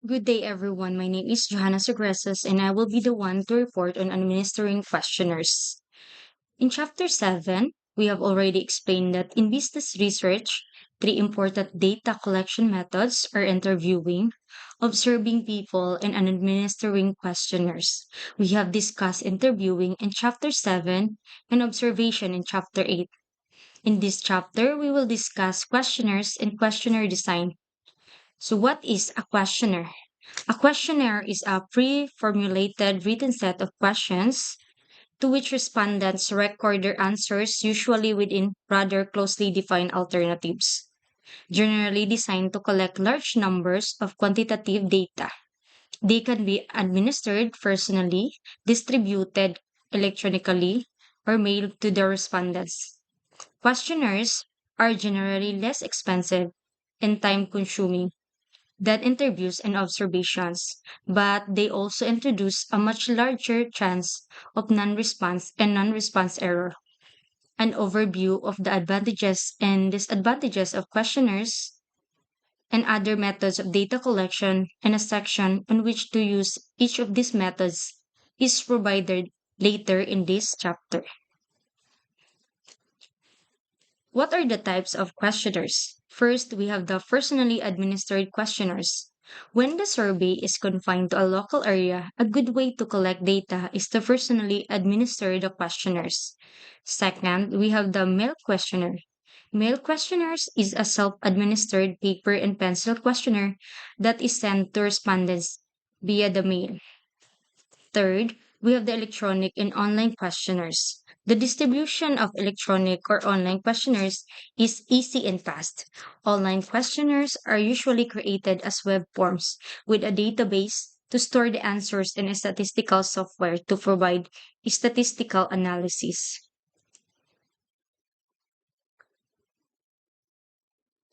Good day, everyone. My name is Johanna Sagresas, and I will be the one to report on administering questionnaires. In Chapter 7, we have already explained that in business research, three important data collection methods are interviewing, observing people, and administering questionnaires. We have discussed interviewing in Chapter 7 and observation in Chapter 8. In this chapter, we will discuss questionnaires and questionnaire design. So, what is a questionnaire? A questionnaire is a pre-formulated written set of questions to which respondents record their answers, usually within rather closely defined alternatives, generally designed to collect large numbers of quantitative data. They can be administered personally, distributed electronically, or mailed to the respondents. Questionnaires are generally less expensive and time consuming than interviews and observations, but they also introduce a much larger chance of non-response and non-response error. An overview of the advantages and disadvantages of questionnaires and other methods of data collection and a section on which to use each of these methods is provided later in this chapter. What are the types of questionnaires? First, we have the personally administered questionnaires. When the survey is confined to a local area, a good way to collect data is to personally administer the questionnaires. Second, we have the mail questionnaire. Mail questionnaires is a self-administered paper and pencil questionnaire that is sent to respondents via the mail. Third, we have the electronic and online questionnaires. The distribution of electronic or online questionnaires is easy and fast. Online questionnaires are usually created as web forms with a database to store the answers and a statistical software to provide statistical analysis.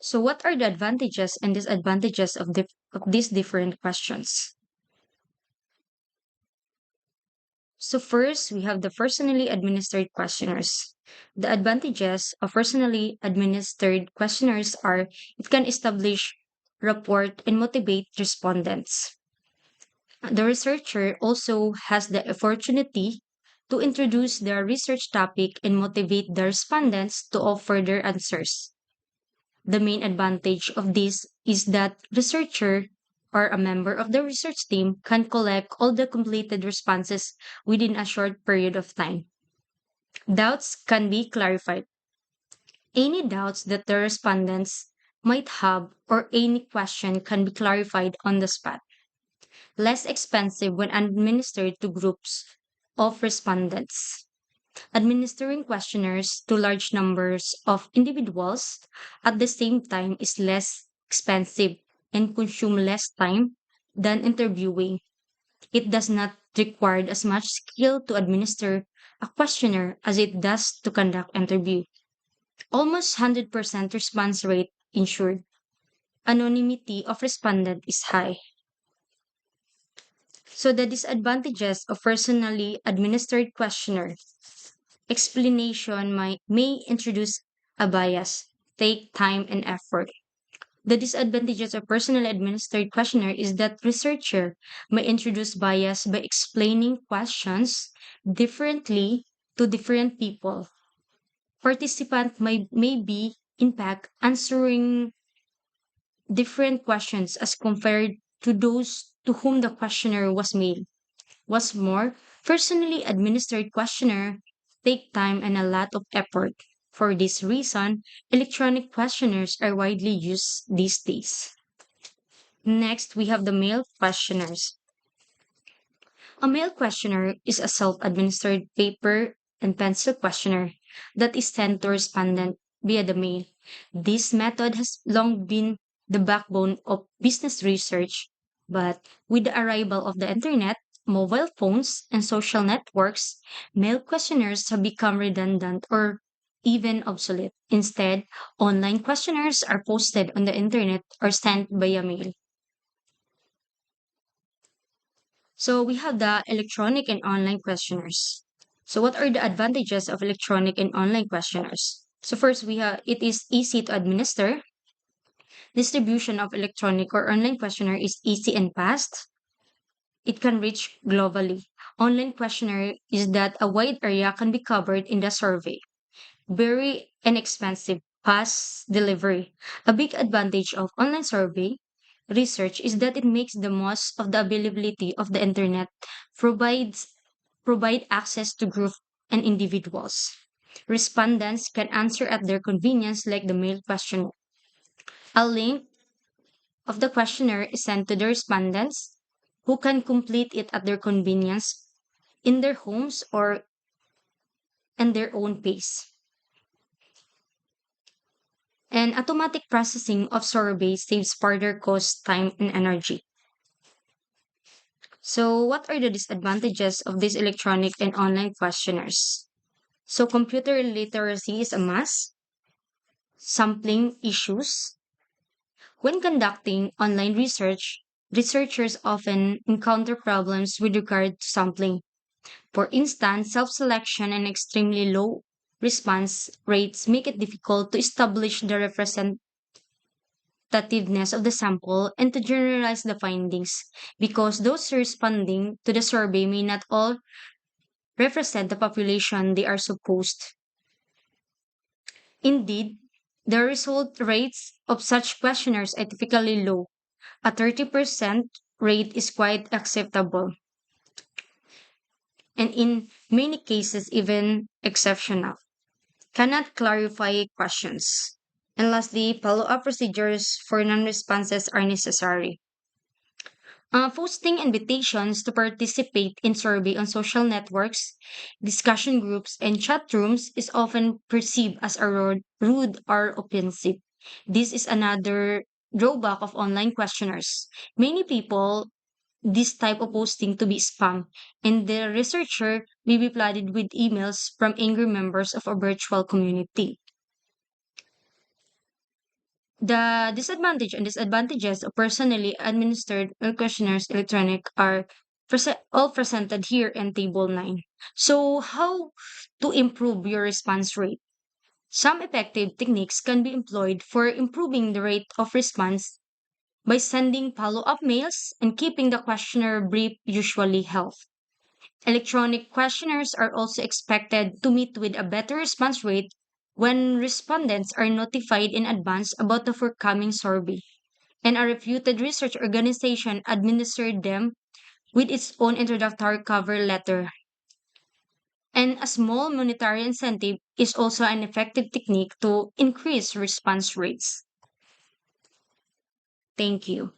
So, what are the advantages and disadvantages of these different questions? So first, we have the personally administered questionnaires. The advantages of personally administered questionnaires are it can establish rapport and motivate respondents. The researcher also has the opportunity to introduce their research topic and motivate the respondents to offer their answers. The main advantage of this is that researcher or a member of the research team can collect all the completed responses within a short period of time. Doubts can be clarified. Any doubts that the respondents might have or any question can be clarified on the spot. Less expensive when administered to groups of respondents. Administering questionnaires to large numbers of individuals at the same time is less expensive and consume less time than interviewing. It does not require as much skill to administer a questionnaire as it does to conduct interview. Almost 100% response rate ensured. Anonymity of respondent is high. So the disadvantages of personally administered questionnaire explanation may introduce a bias, take time and effort. The disadvantages of personally administered questionnaire is that researcher may introduce bias by explaining questions differently to different people. Participant may be in fact answering different questions as compared to those to whom the questionnaire was made. What's more, personally administered questionnaire take time and a lot of effort. For this reason, electronic questionnaires are widely used these days. Next, we have the mail questionnaires. A mail questionnaire is a self-administered paper and pencil questionnaire that is sent to respondent via the mail. This method has long been the backbone of business research, but with the arrival of the internet, mobile phones, and social networks, mail questionnaires have become redundant or even obsolete. Instead, online questionnaires are posted on the internet or sent via mail. So we have the electronic and online questionnaires. So what are the advantages of electronic and online questionnaires? So first we have it is easy to administer. distribution of electronic or online questionnaire is easy and fast, it can reach globally. Online questionnaire is that a wide area can be covered in the survey. Very inexpensive, fast delivery. A big advantage of online survey research is that it makes the most of the availability of the internet, provides provide access to group and individuals. Respondents can answer at their convenience like the mail questionnaire. A link of the questionnaire is sent to the respondents who can complete it at their convenience in their homes or in their own pace. And automatic processing of surveys saves further cost, time, and energy. So, what are the disadvantages of these electronic and online questionnaires? So, computer literacy is a must, sampling issues. When conducting online research, researchers often encounter problems with regard to sampling. For instance, self selection and extremely low response rates make it difficult to establish the representativeness of the sample and to generalize the findings because those responding to the survey may not all represent the population they are supposed. Indeed, the result rates of such questionnaires are typically low. A 30% rate is quite acceptable, and in many cases, even exceptional. Cannot clarify questions. And lastly, follow up procedures for non responses are necessary. Posting invitations to participate in survey on social networks, discussion groups, and chat rooms is often perceived as a rude or offensive. This is another drawback of online questionnaires. Many people this type of posting to be spam, and the researcher may be flooded with emails from angry members of a virtual community. The disadvantage and disadvantages of personally administered questionnaires electronic are all presented here in table 9. So how to improve your response rate? Some effective techniques can be employed for improving the rate of response by sending follow-up mails and keeping the questionnaire brief usually help. Electronic questionnaires are also expected to meet with a better response rate when respondents are notified in advance about the forthcoming survey, and a reputed research organization administered them with its own introductory cover letter. And a small monetary incentive is also an effective technique to increase response rates. Thank you.